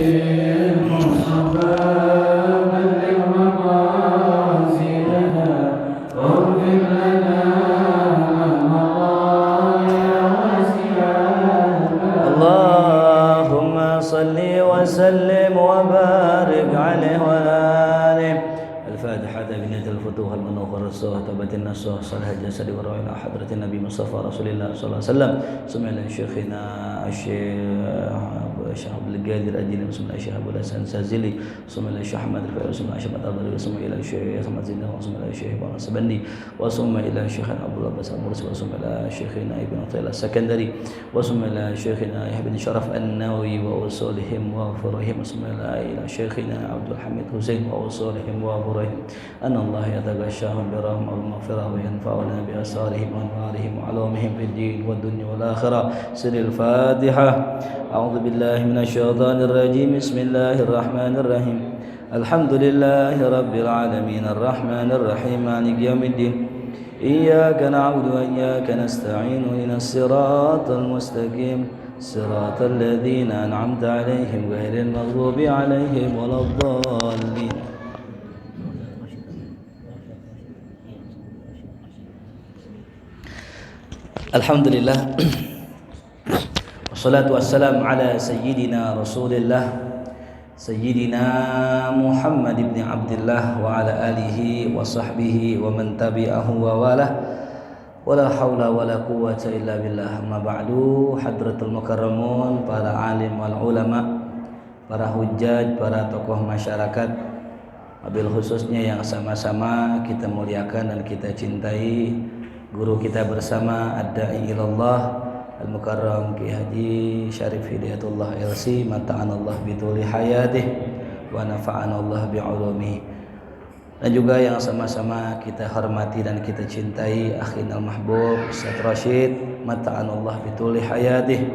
Allahumma salli wa sallim wa barik alaihi wa alihi. Al-Fatihah binatul futuh al-manukhar as-suh tabatin nasuh salih jasadi wa rawina hadratin Nabi Mustafa Rasulillah sallallahu alaihi wasallam. Sumila syekhina Syekh Abdul Qadir Ajili, sumila Syekh Abdul Hasan Sazili, sumila Syekh Ahmad Al-Faiz, sumila Syekh Ahmad Al-Bari, sumila Syekh Ahmad Zinda, sumila Syekh Ibn Sabandi, wa sumila Syekh Abdul Abbas Al-Mursi, wa sumila Syekhina Ibn Athaillah Sakandari, wa sumila Syekhina Ibn Syaraf An-Nawawi wa usulihim wa furihim, wa sumila ila Syekhina Abdul Hamid Husain wa usulihim wa furihim. Anna Allah yataghashahum bi rahmah wal maghfirah wa yanfa'una bi asarihim wa anwarihim wa ulumihim fid din wad dunya wal akhirah. Sirril Fatihah. A'udzu billahi minasyaitonir rajim. Bismillahirrahmanirrahim. Alhamdulillahi rabbil alamin arrahmanir rahim maliki yaumiddin. Iyyaka na'budu wa iyyaka nasta'in ihdinas siratal mustaqim siratal ladzina an'amta 'alaihim ghairil maghdubi 'alaihim waladdallin. Alhamdulillah. Wassalatu wassalamu ala sayyidina Rasulillah Sayyidina Muhammad ibn Abdullah wa ala alihi wa sahbihi wa man tabi'ahu wa walah. Wala hawla wala quwwata illa billah. Amma ba'du, hadratul mukarramun, para alim wal ulama, para hujjaj, para tokoh masyarakat, wabil khususnya yang sama-sama kita muliakan dan kita cintai, guru kita bersama ad-da'i ilallah Al-Mukarram Ki Haji Syarif Hidayatullah LC, mata'anallah bituli hayatih wa nafa'anallah bi'ulumihi. Dan juga yang sama-sama kita hormati dan kita cintai akhinal mahbub Ustaz Rashid, mata'anallah bituli hayatih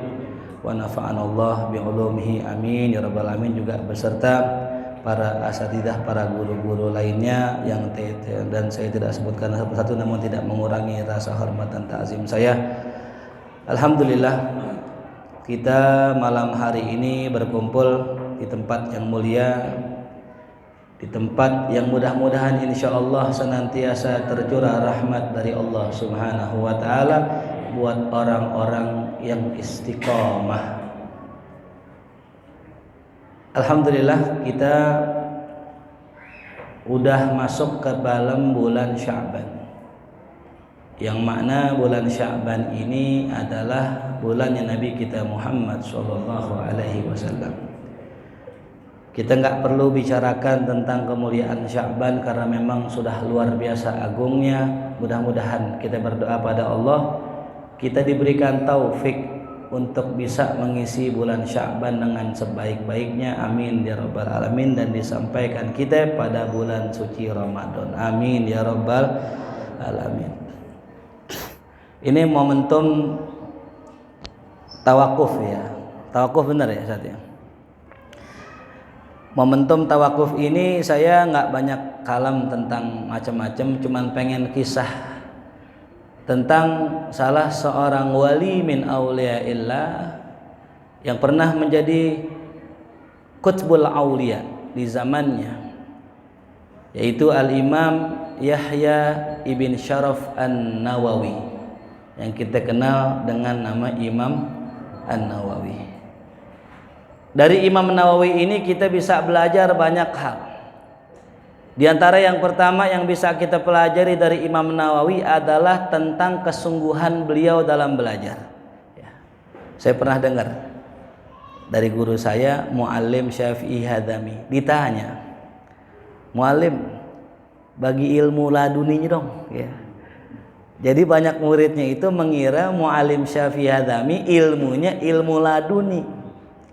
wa nafa'anallah bi'ulumihi, amin ya rabbal alamin. Juga beserta para asatidzah, para guru-guru lainnya yang dan saya tidak sebutkan satu-satu, namun tidak mengurangi rasa hormat dan ta'zim saya. Alhamdulillah, kita malam hari ini berkumpul di tempat yang mulia, di tempat yang mudah-mudahan insyaallah senantiasa tercurah rahmat dari Allah Subhanahu wa taala buat orang-orang yang istiqomah. Alhamdulillah, kita udah masuk ke dalam bulan Sya'ban, yang makna bulan Sya'ban ini adalah bulannya Nabi kita Muhammad sallallahu alaihi wasallam. Kita enggak perlu bicarakan tentang kemuliaan Sya'ban karena memang sudah luar biasa agungnya. Mudah-mudahan kita berdoa pada Allah, kita diberikan taufik untuk bisa mengisi bulan Sya'ban dengan sebaik-baiknya, amin ya rabbal alamin, dan disampaikan kita pada bulan suci Ramadan, amin ya rabbal alamin. Ini momentum tawakuf ya. Tawakuf benar ya Ustaz ya. Momentum tawakuf ini saya nggak banyak kalam tentang macam-macam, cuman pengen kisah tentang salah seorang wali min auliyaillah yang pernah menjadi qutbul auliya di zamannya, yaitu Al-Imam Yahya ibn Syaraf An-Nawawi, yang kita kenal dengan nama Imam An-Nawawi. Dari Imam Nawawi ini kita bisa belajar banyak hal. Di antara yang pertama yang bisa kita pelajari dari Imam Nawawi adalah tentang kesungguhan beliau dalam belajar. Ya. Saya pernah dengar dari guru saya, Muallim Syafi'i Hadami, ditanya, Muallim, bagi ilmu laduninya dong. Ya. Jadi banyak muridnya itu mengira Muallim Syafi'i Hadami ilmunya ilmu laduni,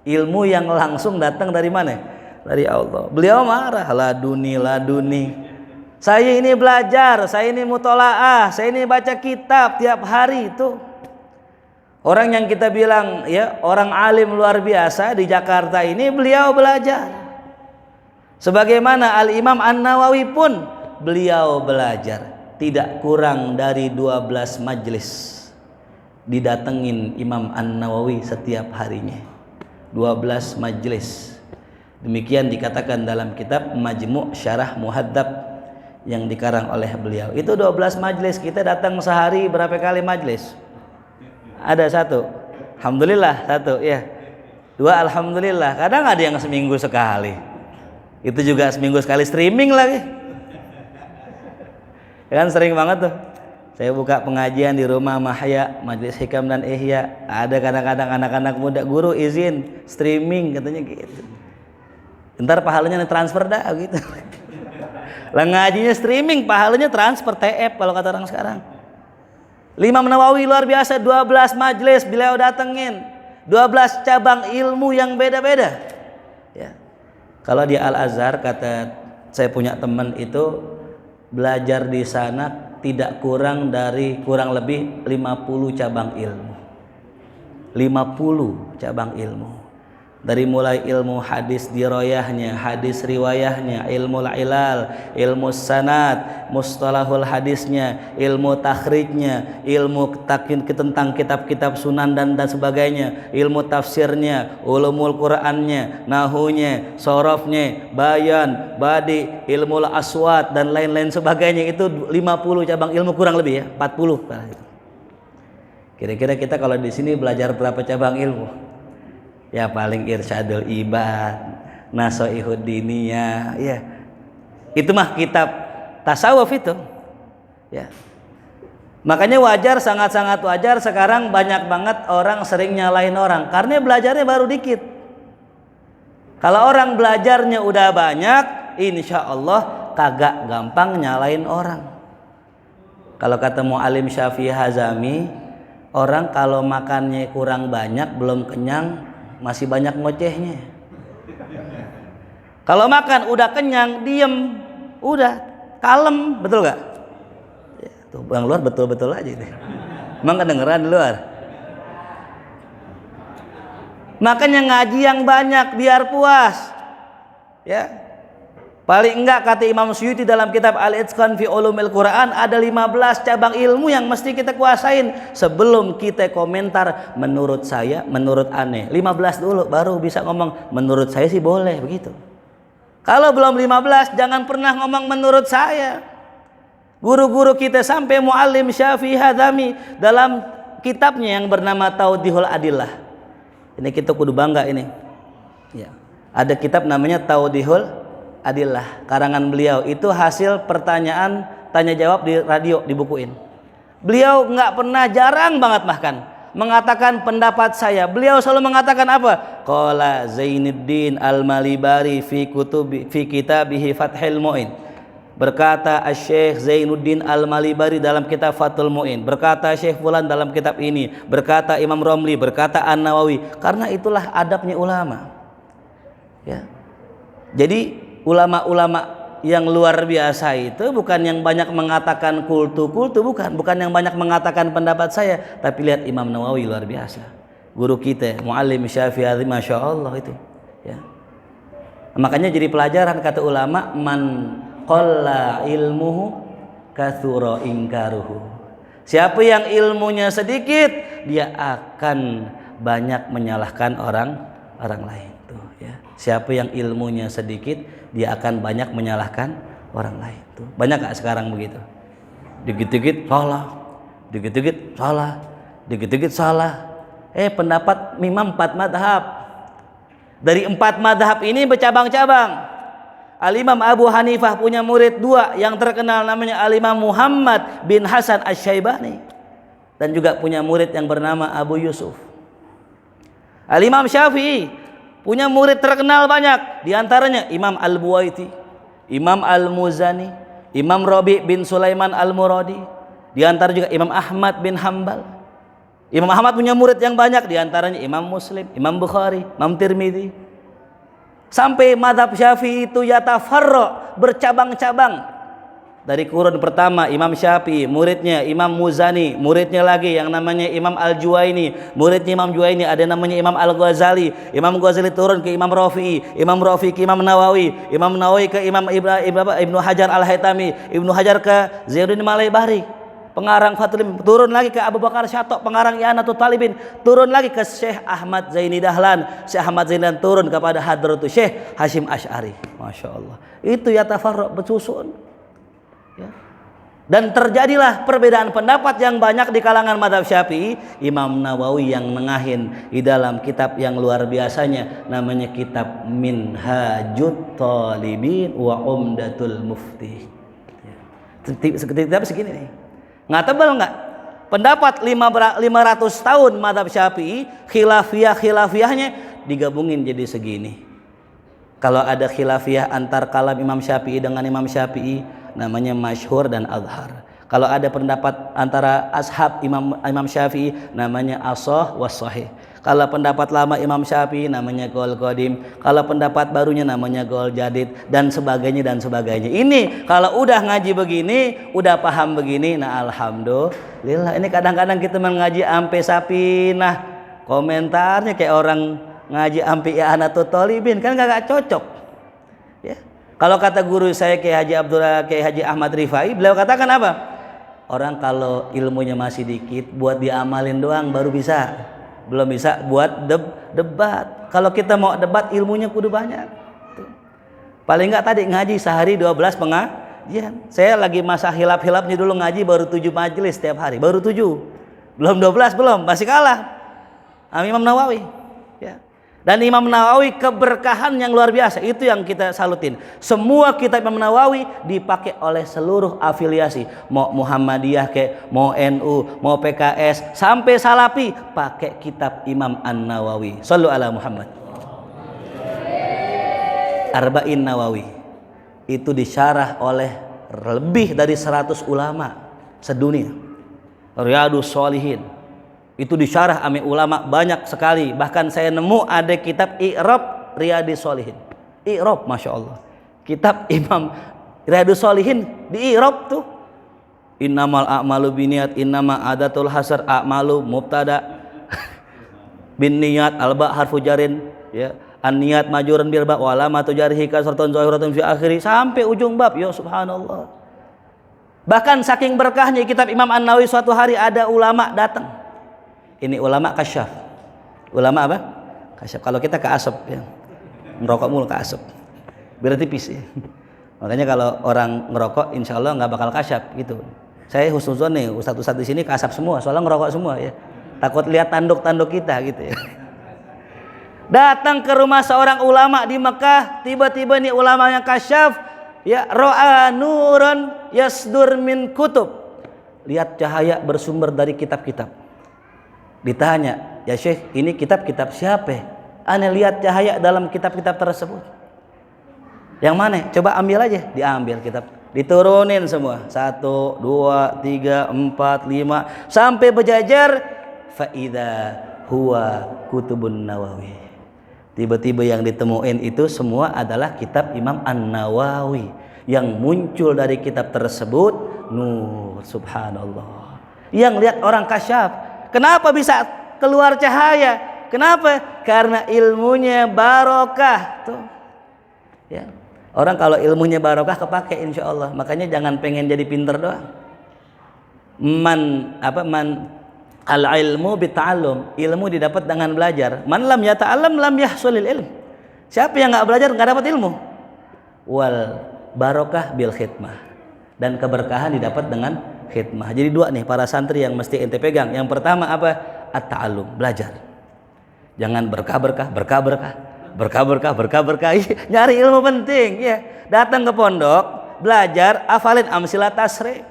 ilmu yang langsung datang dari mana? Dari Allah. Beliau marah, laduni. Saya ini belajar, saya ini mutolaah, saya ini baca kitab tiap hari itu. Orang yang kita bilang ya orang alim luar biasa di Jakarta ini, beliau belajar. Sebagaimana Al-Imam An-Nawawi pun beliau belajar. Tidak kurang dari 12 majelis didatengin Imam An-Nawawi setiap harinya. 12 majelis. Demikian dikatakan dalam kitab Majmu' Syarah Muhadzab yang dikarang oleh beliau. Itu 12 majlis. Kita datang sehari berapa kali majlis? Ada 1. Alhamdulillah 1 ya. 2 alhamdulillah. Kadang ada yang seminggu sekali. Itu juga seminggu sekali streaming lagi. Kan sering banget tuh. Saya buka pengajian di rumah Mahya, Majelis Hikam dan Ihya. Ada kadang-kadang anak-anak muda, guru izin streaming katanya gitu. Ntar pahalanya transfer dah gitu. Lah ngajinya streaming, pahalanya transfer TF kalau kata orang sekarang. Imam Nawawi luar biasa, 12 majelis beliau datengin. 12 cabang ilmu yang beda-beda. Ya. Kalau di Al-Azhar, kata saya punya teman itu belajar di sana tidak kurang lebih 50 cabang ilmu. 50 cabang ilmu. Dari mulai ilmu hadis diroyahnya, hadis riwayahnya, ilmu ilal, ilmu sanad, mustalahul hadisnya, ilmu takhrijnya, ilmu tentang kitab-kitab sunan dan sebagainya, ilmu tafsirnya, ulumul Qur'annya, nahunya, sorofnya, bayan, badi, ilmu aswat dan lain-lain sebagainya. Itu 50 cabang ilmu kurang lebih ya, 40. Kira-kira kita kalau di sini belajar berapa cabang ilmu? Ya paling Irsyadul Ibad, Nasoihud Diniyah, ya. Itu mah kitab tasawuf itu. Ya. Makanya wajar, sangat-sangat wajar sekarang banyak banget orang sering nyalain orang karena belajarnya baru dikit. Kalau orang belajarnya udah banyak, insya Allah kagak gampang nyalain orang. Kalau kata Mu'alim Syafi'i Hazami, orang kalau makannya kurang banyak, belum kenyang, masih banyak ngocehnya. Kalau makan udah kenyang, diem, udah kalem, betul gak? Ya, tuh bang luar betul-betul aja deh. Emang kedengeran di luar. Makanya ngaji yang banyak biar puas. Ya. Paling enggak kata Imam Suyuti dalam kitab Al-Itqan fi Ulumil Quran, ada 15 cabang ilmu yang mesti kita kuasain sebelum kita komentar menurut saya, menurut aneh. 15 dulu baru bisa ngomong menurut saya sih boleh begitu. Kalau belum 15 jangan pernah ngomong menurut saya. Guru-guru kita sampai Muallim Syafi'i Hadzami dalam kitabnya yang bernama Tawdihul Adillah. Ini kita kudu bangga ini. Ya. Ada kitab namanya Tawdihul Adillah, karangan beliau. Itu hasil pertanyaan tanya jawab di radio, dibukuin. Beliau nggak pernah, jarang banget bahkan mengatakan pendapat saya. Beliau selalu mengatakan apa? Qala Zainuddin Al-Malibari fi kitabihi Fathul Mu'in. Berkata Syekh Zainuddin Al-Malibari dalam kitab Fathul Mu'in. Berkata Syekh Fulan dalam kitab ini. Berkata Imam Romli, berkata An-Nawawi. Karena itulah adabnya ulama. Ya. Jadi ulama-ulama yang luar biasa itu bukan yang banyak mengatakan kultu-kultu, bukan yang banyak mengatakan pendapat saya, tapi lihat Imam Nawawi luar biasa, guru kita, Muallim Syafi'i, masya Allah itu. Ya. Makanya jadi pelajaran kata ulama, man qalla ilmuhu kathura inkaruhu. Siapa yang ilmunya sedikit, dia akan banyak menyalahkan orang lain. Tuh, ya. Siapa yang ilmunya sedikit, dia akan banyak menyalahkan orang lain. Tuh. Banyak gak sekarang begitu? Dikit-dikit salah, dikit-dikit salah, dikit-dikit salah. Pendapat Imam 4 madhab. Dari 4 madhab ini bercabang-cabang. Al-Imam Abu Hanifah punya murid 2 yang terkenal, namanya Al-Imam Muhammad bin Hasan Asy-Syaibani, dan juga punya murid yang bernama Abu Yusuf. Al-Imam Syafi'i punya murid terkenal banyak, diantaranya Imam Al-Buwaiti, Imam Al-Muzani, Imam Rabi' bin Sulaiman Al-Muradi, diantara juga Imam Ahmad bin Hambal. Imam Ahmad punya murid yang banyak, diantaranya Imam Muslim, Imam Bukhari, Imam Tirmidzi. Sampai madhab Syafi'i itu yatafarra, bercabang-cabang. Dari kurun pertama Imam Syafi'i, muridnya Imam Muzani, muridnya lagi yang namanya Imam Al-Juwaini, muridnya Imam Juwaini ada namanya Imam Al-Ghazali. Imam Ghazali turun ke Imam Rafi'i, Imam Rafi'i ke Imam Nawawi, Imam Nawawi ke Imam Ibnu Hajar Al-Haytami, Ibnu Hajar ke Zainuddin Malibari. pengarang Fathul Mubin, turun lagi ke Abu Bakar Syatok, pengarang I'anatul Talibin, turun lagi ke Syekh Ahmad Zaini Dahlan, Syekh Ahmad Zaini Dahlan turun kepada Hadratus Syekh Hashim Asy'ari. Masya Allah, itu ya tafarruq bersusun ya. Dan terjadilah perbedaan pendapat yang banyak di kalangan mazhab Syafi'i. Imam Nawawi yang nengahin di dalam kitab yang luar biasanya, namanya kitab Minhajut Talibin wa Umdatul Mufti. Kitab segini nih, nggak tebal nggak? Pendapat 500 tahun mazhab Syafi'i, khilafiyahnya digabungin jadi segini. Kalau ada khilafiyah antar kalam Imam Syafi'i dengan Imam Syafi'i, namanya masyhur dan azhar. Kalau ada pendapat antara ashab Imam Syafi'i, namanya ashah was sahih. Kalau pendapat lama Imam Syafi'i, namanya qaul qadim. Kalau pendapat barunya namanya qaul jadid, dan sebagainya dan sebagainya. Ini kalau udah ngaji begini, udah paham begini, nah alhamdulillah. Ini kadang-kadang kita mengaji ampe Sapinah, komentarnya kayak orang ngaji ampe I'anatul Talibin, kan gak cocok ya. Kalau kata guru saya Kiai Haji Ahmad Rifai, beliau katakan apa? Orang kalau ilmunya masih dikit, buat diamalin doang baru bisa. Belum bisa buat debat. Kalau kita mau debat, ilmunya kudu banyak. Paling enggak tadi ngaji sehari 12 pengajian. Saya lagi masa hilap-hilapnya dulu ngaji baru 7 majelis setiap hari, baru 7. Belum 12, belum, masih kalah Imam Nawawi ya. Dan Imam Nawawi keberkahan yang luar biasa, itu yang kita salutin. Semua kitab Imam Nawawi dipakai oleh seluruh afiliasi, mau Muhammadiyah kayak, mau NU, mau PKS, sampai Salafi pakai kitab Imam An-Nawawi. Shallu ala Muhammad. Arba'in Nawawi itu disyarah oleh lebih dari 100 ulama sedunia. Riyadus Shalihin itu disyarah ame ulama banyak sekali. Bahkan saya nemu ada kitab I'rab Riyadus Shalihin. I'rab, Masya Allah. Kitab Imam Riyadus Shalihin di I'rab tuh. Innamal a'malu binniat, innama adatul hasar a'malu mubtada bin niyat alba harfu jarin ya. An niyat majuran bil ba wala ma tujarihi kasratun zahiratun fi akhiri, sampai ujung bab. Ya subhanallah. Bahkan saking berkahnya kitab Imam An-Nawawi, suatu hari ada ulama datang. Ini ulama kasyaf. Ulama apa? Kasyaf. Kalau kita ke asap ya. Ngerokok mulu ke asap. Biar tipis ya. Makanya kalau orang ngerokok insya Allah nggak bakal kasyaf gitu. Saya husnuzon nih, ustadz-ustadz di sini ke asap semua, soalnya ngerokok semua ya. Takut lihat tanduk-tanduk kita gitu ya. Datang ke rumah seorang ulama di Mekah, tiba-tiba nih ulama yang kasyaf ya, ro'a nuran yasdur min kutub. Lihat cahaya bersumber dari kitab-kitab. Ditanya, ya Syekh, ini kitab-kitab siapa? Ane lihat cahaya dalam kitab-kitab tersebut. Yang mana? Coba ambil aja. Diambil kitab, diturunin semua. 1, 2, 3, 4, 5, sampai berjajar. Faida huwa kutubun Nawawi. Tiba-tiba yang ditemuin itu semua adalah kitab Imam An-Nawawi. Yang muncul dari kitab tersebut nur, subhanallah. Yang lihat orang kasyaf. Kenapa bisa keluar cahaya? Kenapa? Karena ilmunya barokah tuh. Ya. Orang kalau ilmunya barokah kepake insya Allah. Makanya jangan pengen jadi pinter doang. Man al ilmu bita'allum. Ilmu didapat dengan belajar. Man lam yata'allam lam yahsulil ilm. Siapa yang nggak belajar nggak dapat ilmu. Wal barokah bil khidmah. Dan keberkahan didapat dengan khidmah. Jadi 2 nih para santri yang mesti ente pegang. Yang pertama apa? At-ta'allum, belajar. Jangan berkah-berkah. Nyari ilmu penting ya. Datang ke pondok, belajar, hafalin amsilah tasrih.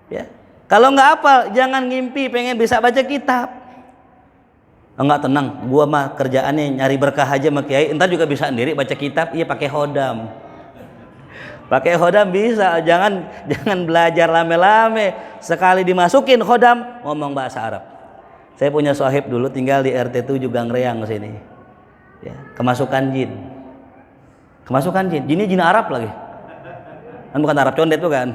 Ya. Kalau nggak hafal, jangan ngimpi pengen bisa baca kitab. Enggak, tenang, gua mah kerjaannya nyari berkah aja sama kiai, entar juga bisa sendiri baca kitab. Iya, pakai hodam. Pakai khodam bisa, jangan belajar lame-lame. Sekali dimasukin khodam ngomong bahasa Arab. Saya punya sohib dulu tinggal di RT 7 Gangreang sini. Ya, kemasukan jin. Jin Arab lagi. Kan bukan Arab condet tuh kan.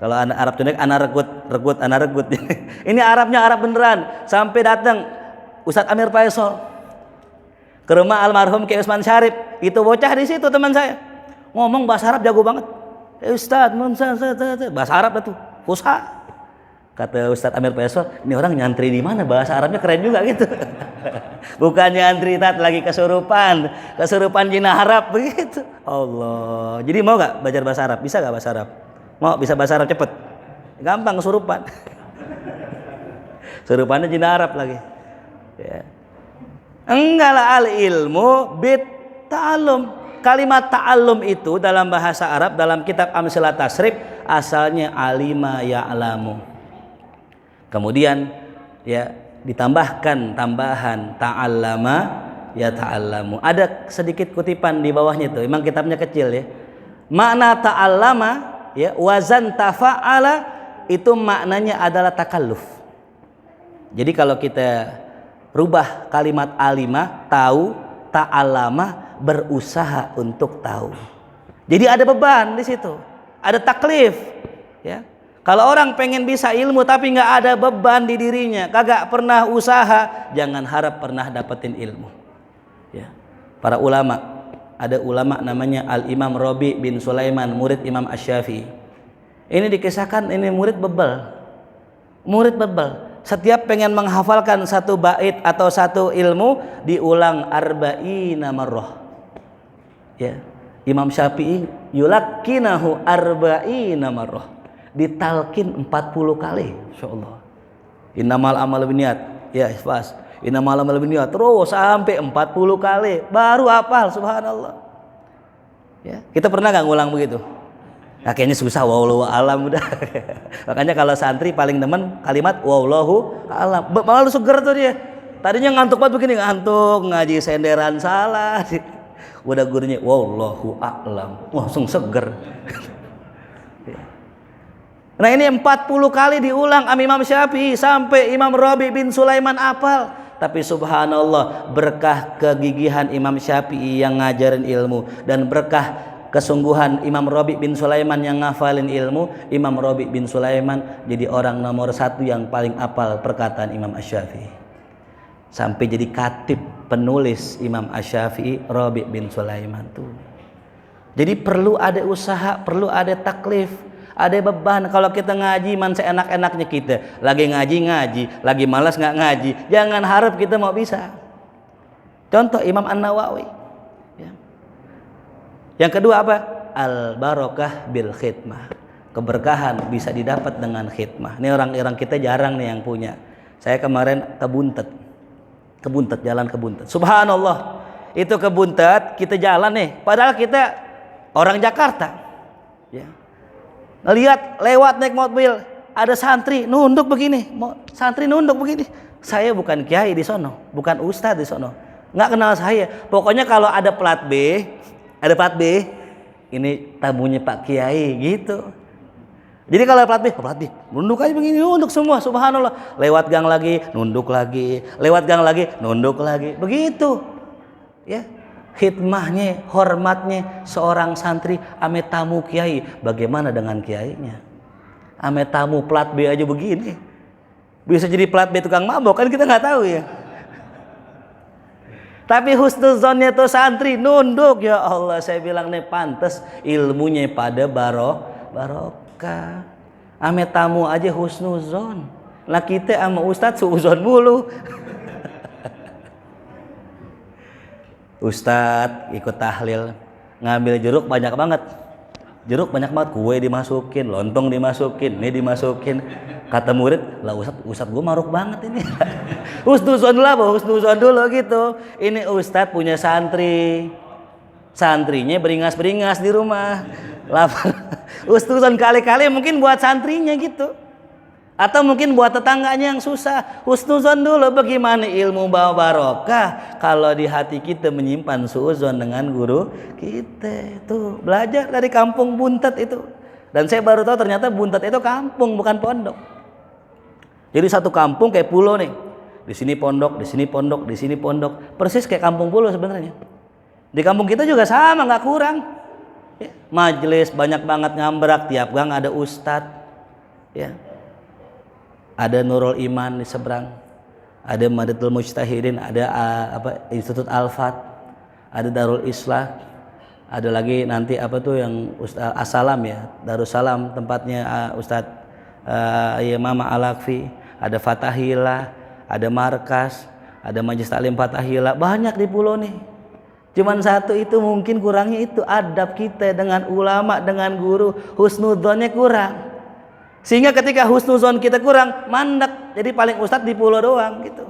Kalau Arab condet anak regut. Ini Arabnya Arab beneran. Sampai datang Ustadz Amir Faisal ke rumah almarhum Kiai Usman Syarif. Itu bocah di situ teman saya. Ngomong bahasa Arab jago banget. Ustaz, bahasa Arab itu fusha. Kata Ustadz Amir Faisal, ini orang nyantri di mana? Bahasa Arabnya keren juga gitu. Bukan nyantri tat lagi kesurupan jin Arab begitu. Allah. Jadi mau nggak belajar bahasa Arab? Bisa nggak bahasa Arab? Mau bisa bahasa Arab cepet? Gampang kesurupan. Surupannya jin Arab lagi. Ya. Enggak lah, al ilmu bit ta'allum. Kalimat ta'allum itu dalam bahasa Arab dalam kitab Amsilat Tasrif asalnya alima ya'lamu. Kemudian ya ditambahkan tambahan ta'allama ya ta'allamu. Ada sedikit kutipan di bawahnya itu. Memang kitabnya kecil ya. Makna ta'allama ya wazan tafa'ala itu maknanya adalah takalluf. Jadi kalau kita rubah kalimat alima tahu, ta'allama berusaha untuk tahu. Jadi ada beban di situ. Ada taklif ya. Kalau orang pengen bisa ilmu tapi nggak ada beban di dirinya, kagak pernah usaha, jangan harap pernah dapetin ilmu. Ya. Para ulama, ada ulama namanya Al-Imam Rabi bin Sulaiman, murid Imam Asy-Syafi'i. Ini dikisahkan ini murid bebel. Murid bebel. Setiap pengen menghafalkan satu bait atau satu ilmu diulang arba'ina marrah. Ya. Imam Syafi'i yulakkinahu arba'ina marrah. Ditalkin 40 kali, insyaallah. Innamal amal binniyat. Ya, pas. Innamal amal binniyat terus sampai 40 kali baru hafal, subhanallah. Ya, kita pernah enggak ngulang begitu? Nah, kayaknya susah, wallahu alam udah. Makanya kalau santri paling demen kalimat wallahu alam. Malah seger tuh dia. Tadinya ngantuk banget begini, ngantuk, ngaji senderan salah. Udah gurunya wallahu a'lam. Langsung seger. Nah ini 40 kali diulang Imam Syafi'i sampai Imam Rabi bin Sulaiman hafal. Tapi subhanallah berkah kegigihan Imam Syafi'i yang ngajarin ilmu dan berkah kesungguhan Imam Rabi bin Sulaiman yang ngafalin ilmu, Imam Rabi bin Sulaiman jadi orang nomor 1 yang paling hafal perkataan Imam Asy-Syafi'i. Sampai jadi katib penulis Imam Asy-Syafi'i Rabi bin Sulaiman tuh. Jadi perlu ada usaha, perlu ada taklif. Ada beban. Kalau kita ngaji man seenak-enaknya kita, lagi ngaji, lagi malas nggak ngaji, jangan harap kita mau bisa. Contoh Imam An-Nawawi ya. Yang kedua apa? Al-barokah bil khidmah. Keberkahan bisa didapat dengan khidmah. Ini orang-orang kita jarang nih yang punya. Saya kemarin ke Buntet, jalan ke Buntet. Subhanallah, itu ke Buntet kita jalan nih, padahal kita orang Jakarta ya. Lihat lewat naik mobil ada santri nunduk begini, santri nunduk begini. Saya bukan kiai di sono, bukan ustadz di sono, nggak kenal saya. Pokoknya kalau ada plat B, ini tamunya Pak Kiai gitu. Jadi kalau plat B, nunduk aja begini, nunduk semua, subhanallah. Lewat gang lagi, nunduk lagi, lewat gang lagi, nunduk lagi, begitu. Ya. Khidmahnya, hormatnya seorang santri ame tamu kiai, bagaimana dengan kiainya? Ame tamu plat B aja begini, bisa jadi plat B tukang mabok kan kita nggak tahu ya. Tapi husnuzonnya tuh santri nunduk, ya Allah, saya bilang nih pantas ilmunya pada barokah. Ame tamu aja husnuzon, lah kita sama ustadz suuzon mulu. Ustadz ikut tahlil ngambil jeruk banyak banget, kue dimasukin, lontong dimasukin, ini dimasukin. Kata murid, lah ustadz gue maruk banget ini. Husnuzon dulu gitu. Ini ustadz punya santrinya beringas di rumah lapar. Husnuzon kali-kali mungkin buat santrinya gitu, atau mungkin buat tetangganya yang susah. Husnuzon dulu, bagaimana ilmu bawa barokah kalau di hati kita menyimpan suuzon dengan guru kita. Tuh belajar dari kampung Buntet itu. Dan saya baru tahu ternyata Buntet itu kampung bukan pondok. Jadi satu kampung kayak pulau nih. Di sini pondok, di sini pondok, di sini pondok. Persis kayak kampung pulau sebenarnya. Di kampung kita juga sama, nggak kurang. Ya, majelis banyak banget ngambrak, tiap gang ada ustadz. Ya. Ada Nurul Iman di seberang, ada Madatul Mujtahidin, ada Institut Al-Fat, ada Darul Islah, ada lagi nanti apa tuh yang Ustaz As-Salam ya, Darussalam tempatnya Ustadz Mama Al-Akfi, ada Fatahillah, ada Markas, ada Majelis Taklim Fatahillah, banyak di pulau nih. Cuman satu itu mungkin kurangnya itu adab kita dengan ulama, dengan guru, husnudzonnya kurang. Sehingga ketika husnuzon kita kurang, mandek. Jadi paling ustadz di pulau doang gitu.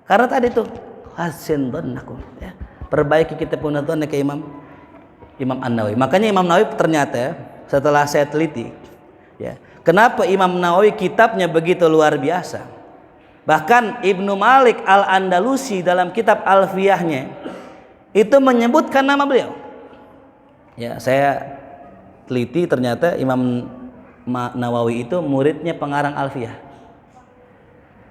Karena tadi tuh hasin dhannakum ya. Perbaiki kita punya dhonnya ke Imam An-Nawawi. Makanya Imam Nawawi ternyata setelah saya teliti ya, kenapa Imam Nawawi kitabnya begitu luar biasa. Bahkan Ibnu Malik Al-Andalusi dalam kitab Alfiyahnya itu menyebutkan nama beliau. Ya, saya teliti ternyata Imam Nawawi itu muridnya pengarang Alfiyah.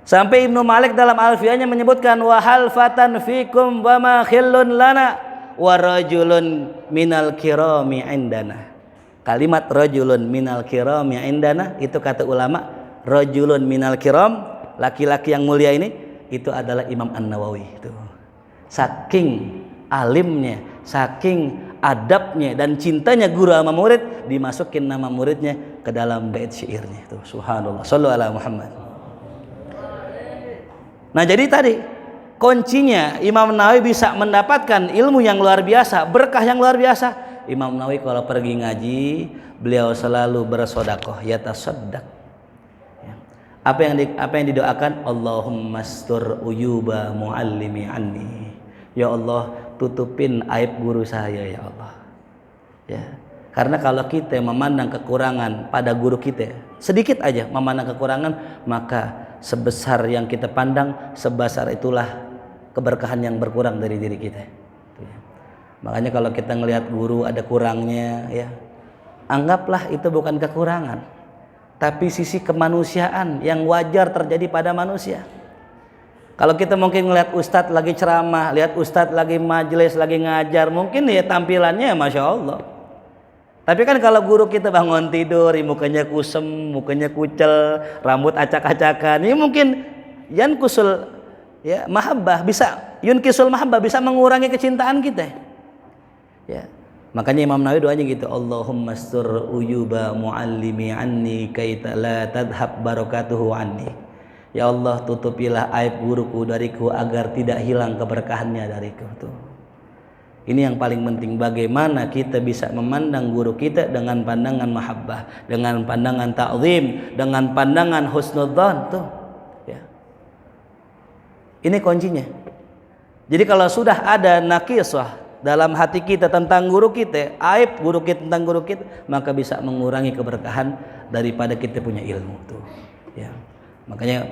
Sampai Ibnu Malik dalam Alfiyahnya menyebutkan wahal fatan fikum wa ma khillun lana wa rajulun minal kirami indana. Kalimat rajulun minal kirami indana itu kata ulama, rajulun minal kiram, laki-laki yang mulia ini itu adalah Imam An-Nawawi itu. Saking alimnya, saking adabnya dan cintanya guru sama murid, dimasukin nama muridnya ke dalam bait syairnya itu. Subhanallah. Shallu ala Muhammad. Nah, jadi tadi kuncinya Imam Nawawi bisa mendapatkan ilmu yang luar biasa, berkah yang luar biasa. Imam Nawawi kalau pergi ngaji, beliau selalu bersedekah, yatasaddaq. Ya. Apa yang didoakan? Allahumma astur uyuba muallimi anni. Ya Allah, tutupin aib guru saya ya Allah. Ya. Karena kalau kita memandang kekurangan pada guru kita, sedikit aja memandang kekurangan, maka sebesar yang kita pandang, sebesar itulah keberkahan yang berkurang dari diri kita. Makanya kalau kita ngelihat guru ada kurangnya, ya anggaplah itu bukan kekurangan, tapi sisi kemanusiaan yang wajar terjadi pada manusia. Kalau kita mungkin ngelihat ustadz lagi ceramah, lihat ustadz lagi majelis, lagi ngajar, mungkin ya tampilannya masya Allah. Tapi kan kalau guru kita bangun tidur, mukanya kusem, mukanya kucel, rambut acak-acakan, ini mungkin yan kusul ya mahabbah bisa, yun kisul mahabbah bisa mengurangi kecintaan kita. Ya. Makanya Imam Nawawi doanya gitu, Allahumma astur uyuba muallimi anni kaita la tadhhab barakatuhu anni. Ya Allah, tutupilah aib guruku dariku agar tidak hilang keberkahannya dariku tuh. Ini yang paling penting, bagaimana kita bisa memandang guru kita dengan pandangan mahabbah, dengan pandangan ta'zim, dengan pandangan husnudzan tuh. Ya. Ini kuncinya. Jadi kalau sudah ada nakisah dalam hati kita tentang guru kita, aib guru kita tentang guru kita, maka bisa mengurangi keberkahan daripada kita punya ilmu tuh. Ya. Makanya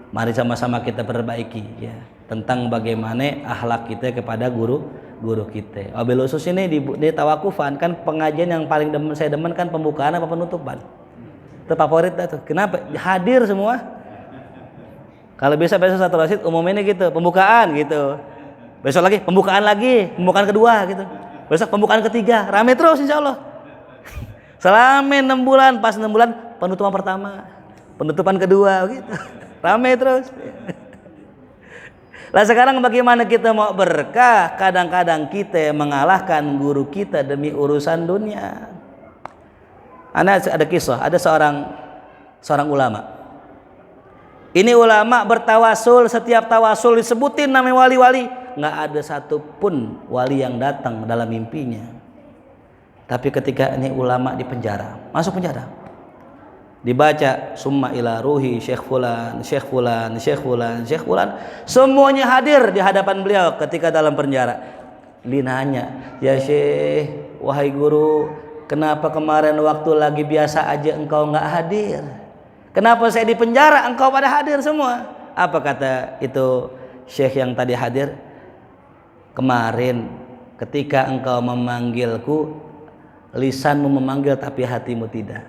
mari sama-sama kita perbaiki ya tentang bagaimana akhlak kita kepada guru kita. Wabil khusus ini di tawakufan kan pengajian yang paling saya demen kan pembukaan apa penutupan. Itu favorit dah tuh. Kenapa? Hadir semua. Kalau bisa besok satu rasid umumnya gitu, pembukaan gitu. Besok lagi pembukaan kedua gitu. Besok pembukaan ketiga, rame terus insyaallah. Selama 6 bulan, pas 6 bulan penutupan pertama, penutupan kedua gitu. Rame terus. Lah sekarang bagaimana kita mau berkah? Kadang-kadang kita mengalahkan guru kita demi urusan dunia. Ada kisah, ada seorang ulama. Ini ulama bertawasul, setiap tawasul disebutin nama wali-wali, nggak ada satupun wali yang datang dalam mimpinya. Tapi ketika ini ulama di penjara, masuk penjara, dibaca summa ila ruhi syekh fulan, syekh fulan, syekh fulan, syekh fulan, semuanya hadir di hadapan beliau ketika dalam penjara. Dinanya, ya syekh, wahai guru, kenapa kemarin waktu lagi biasa aja engkau nggak hadir? Kenapa saya di penjara engkau pada hadir semua? Apa kata itu syekh yang tadi hadir? Kemarin ketika engkau memanggilku, lisanmu memanggil tapi hatimu tidak.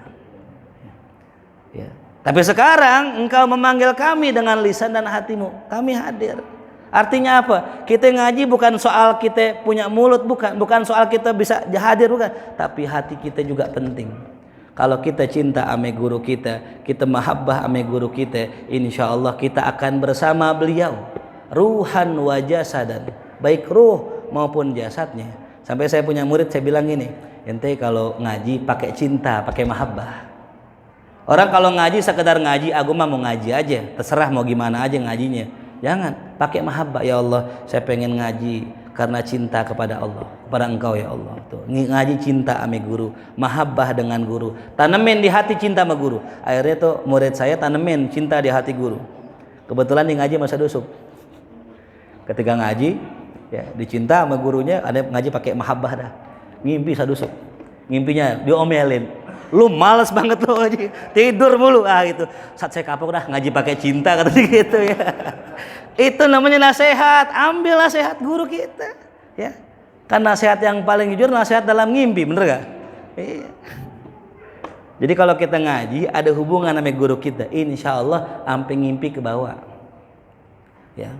Ya. Tapi sekarang engkau memanggil kami dengan lisan dan hatimu, kami hadir. Artinya apa? Kita ngaji bukan soal kita punya mulut, bukan soal kita bisa hadir, bukan, tapi hati kita juga penting. Kalau kita cinta ame guru kita, kita mahabbah ame guru kita, insya Allah kita akan bersama beliau, ruhan wa jasadan, baik ruh maupun jasadnya. Sampai saya punya murid, saya bilang gini, ente kalau ngaji pakai cinta, pakai mahabbah. Orang kalau ngaji sekedar ngaji, aku mah mau ngaji aja, terserah mau gimana aja ngajinya. Jangan, pakai mahabbah. Ya Allah, saya pengen ngaji karena cinta kepada Allah, kepada Engkau ya Allah. Tuh, ngaji cinta ame guru, mahabbah dengan guru. Tanemin di hati cinta sama guru. Akhirnya tuh murid saya tanemin cinta di hati guru. Kebetulan di ngaji masa dusuk. Ketika ngaji, ya dicinta sama gurunya, ada ngaji pakai mahabbah dah. Ngimpi sadusuk. Ngimpinya diomelin. Lu males banget lu ngaji, tidur mulu gitu. Saat saya kapok dah ngaji pakai cinta kata dia gitu ya. Itu namanya nasihat. Ambil nasihat guru kita, ya. Kan nasihat yang paling jujur nasihat dalam ngimpi, bener gak? Iya. Jadi kalau kita ngaji ada hubungan sama guru kita, insya Allah sampai ngimpi ke bawah. Ya.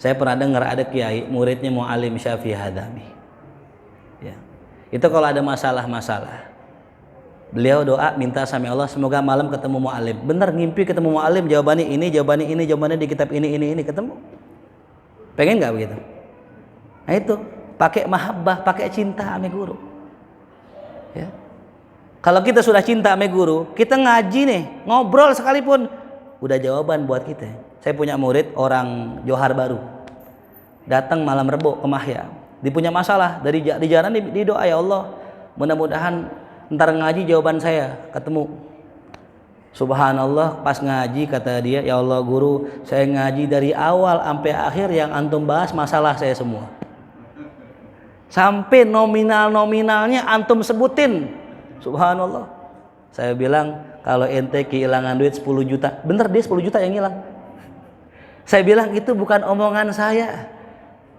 Saya pernah dengar ada kiai muridnya Muallim Syafi'i Hadami. Ya. Itu kalau ada masalah-masalah, beliau doa minta sama Allah semoga malam ketemu muallim. Bener ngimpi ketemu muallim, jawabannya ini, jawabannya di kitab ini ketemu. Pengen nggak begitu? Nah itu pakai mahabbah, pakai cinta sama guru. Ya. Kalau kita sudah cinta sama guru, kita ngaji nih, ngobrol sekalipun udah jawaban buat kita. Saya punya murid orang Johar Baru, datang malam Rebo ke Mahya. Dia punya masalah di jalan di doa, ya Allah mudah-mudahan ntar ngaji jawaban saya ketemu. Subhanallah pas ngaji kata dia, ya Allah guru saya ngaji dari awal sampai akhir yang antum bahas masalah saya semua, sampai nominalnya antum sebutin. Subhanallah. Saya bilang kalau ente kehilangan duit 10 juta, bener dia 10 juta yang hilang. Saya bilang itu bukan omongan saya.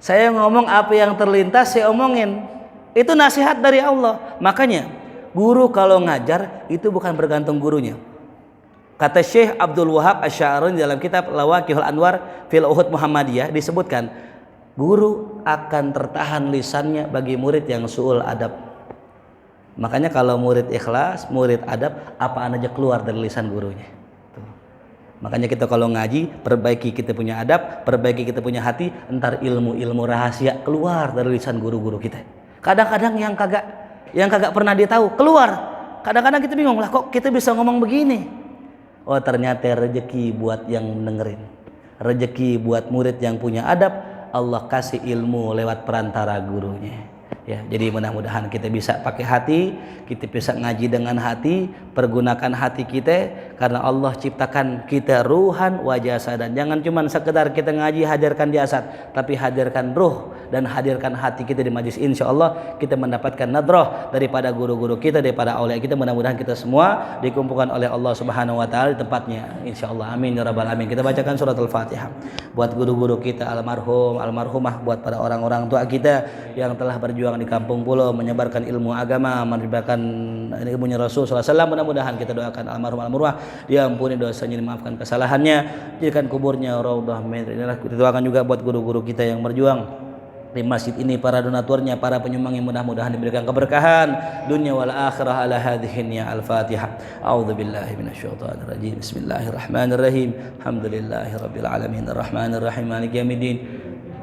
Saya ngomong apa yang terlintas saya omongin. Itu nasihat dari Allah. Makanya guru kalau ngajar itu bukan bergantung gurunya. Kata Syekh Abdul Wahab Asy-Sya'rani dalam kitab Lawaqihul Anwar fil Uhud Muhammadiyah disebutkan, guru akan tertahan lisannya bagi murid yang su'ul adab. Makanya kalau murid ikhlas, murid adab, apaan aja keluar dari lisan gurunya. Makanya kita kalau ngaji, perbaiki kita punya adab, perbaiki kita punya hati, entar ilmu-ilmu rahasia keluar dari lisan guru-guru kita. Kadang-kadang yang kagak pernah dia tahu keluar. Kadang-kadang kita bingung lah, kok kita bisa ngomong begini. Oh ternyata rezeki buat yang dengerin, rezeki buat murid yang punya adab. Allah kasih ilmu lewat perantara gurunya. Ya, jadi mudah-mudahan kita bisa pakai hati, kita bisa ngaji dengan hati, pergunakan hati kita karena Allah ciptakan kita ruhan wa jasadan. Jangan cuma sekedar kita ngaji hadirkan jasad, tapi hadirkan ruh dan hadirkan hati kita di majlis. Insyaallah kita mendapatkan nadrah daripada guru-guru kita, daripada aulia kita. Mudah-mudahan kita semua dikumpulkan oleh Allah Subhanahu wa taala di tempatnya. Insyaallah. Amin ya rabbal alamin. Kita bacakan surat Al-Fatihah buat guru-guru kita almarhum, almarhumah, buat para orang-orang tua kita yang telah berjuang di kampung pulau menyebarkan ilmu agama, menyebarkan ilmunya Rasul sallallahu alaihi wasallam. Mudah-mudahan kita doakan almarhum almarhumah diampuni dosanya, dimaafkan kesalahannya, jadikan kuburnya raudhah min riyadil jannah. Kita doakan juga buat guru-guru kita yang berjuang di masjid ini, para donaturnya, para penyumbangnya, mudah-mudahan diberikan keberkahan dunia wal akhirah. Ala hadhihi ya al-Fatihah. A'udzubillahi minasyaitonir rajim. Bismillahirrahmanirrahim. Alhamdulillahirabbil alamin arrahmanir rahim maliki yaumiddin.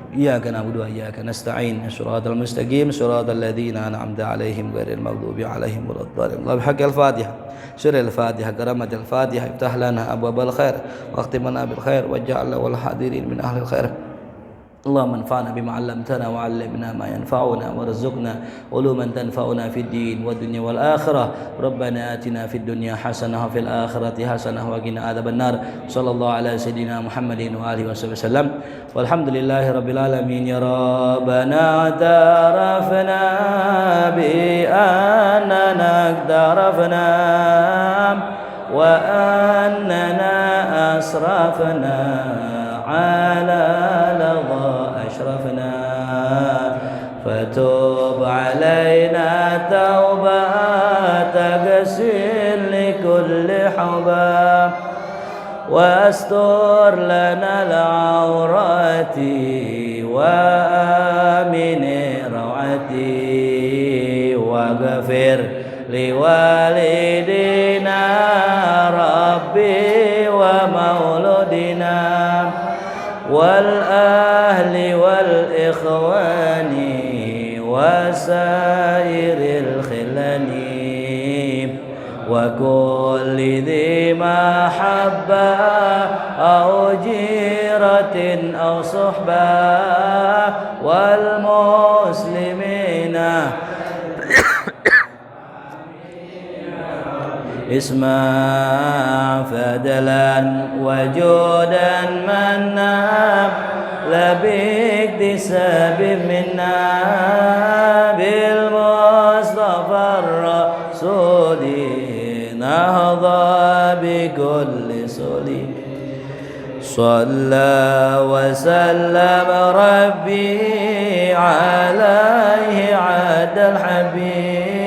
Iyyaka na'budu wa iyyaka nasta'in. Shiratal mustaqim shiratal ladzina an'amta 'alaihim ghairil maghdubi 'alaihim waladdallin. Bihaqqil Fatihah. Surah Al-Fatihah, karamatul Fatihah, iftah lana abwabal khair wa khtimna bil khair waj'alna wal hadirin min ahlil khair. اللهم انفعنا بما علمتنا وعلمنا ما ينفعنا وارزقنا علوما تنفعنا في الدين والدنيا والآخرة. ربنا آتنا في الدنيا حسنة وفي الآخرة حسنة وقنا عذاب النار. صلى الله على سيدنا محمد وآله وصحبه وسلم والحمد لله رب العالمين. يا ربنا اعترفنا بأننا اقترفنا وأننا أسرفنا على لظى أشرفنا فتوب علينا توبة تغسل لكل حبا واستر لنا العورات وآمن روعتي واغفر لوالدينا ربي ومولودنا والأهل والإخوان وسائر الخلان وكل ذي محبة أو جيرة أو صحبة والمسلمين اسمع فدلا وجودا منا باكتساب منا بالمصطفى الرسول نهضى بكل صلي صلى وسلم ربي عليه عد الحبيب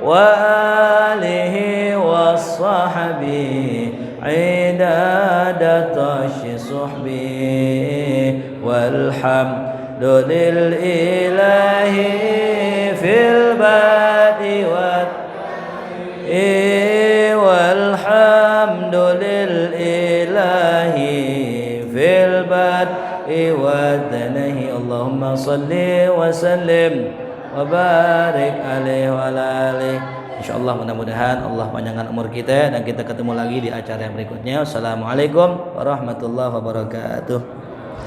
وآله والصحبي عداد طش صحبي والحمد للإله في البدء والحمد لله في البدء والثناء اللهم صل وسلم wabarik alaihi wa ala alihi. Insyaallah mudah-mudahan Allah panjangkan umur kita dan kita ketemu lagi di acara yang berikutnya. Assalamualaikum warahmatullahi wabarakatuh.